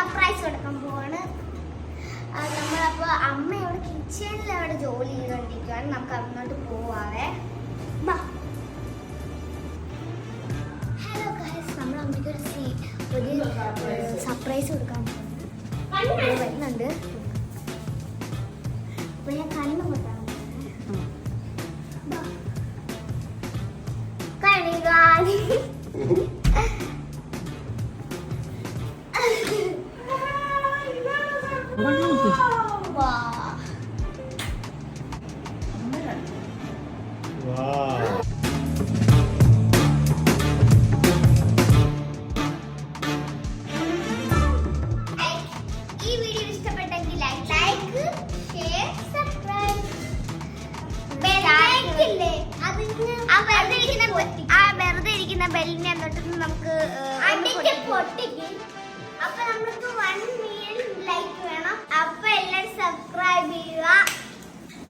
Surprise കൊടുക്കാൻ പോവാണ്. നമ്മളപ്പോ അമ്മയോട് കിച്ചണിൽ അവിടെ ജോലി ചെയ്തോണ്ടിരിക്കുവാണ്. നമുക്ക് അങ്ങോട്ട് പോവാവേ. ഹലോ ഗൈസ്, നമ്മൾ അമ്മയ്ക്ക് ഒരു സർപ്രൈസ് കൊടുക്കാൻ വരുന്നുണ്ട്. അപ്പൊ ഞാൻ കണ്ണു കൊട്ടാണ് കണി കാണി. ഈ വീഡിയോ ഇഷ്ടപ്പെട്ടെങ്കിൽ ലൈക്ക്, ഷെയർ, സബ്സ്ക്രൈബ്. വെറുതെ ഇരിക്കുന്ന ബെല്ലിനെ തൊട്ട് നമുക്ക് പൊട്ടിക്കും.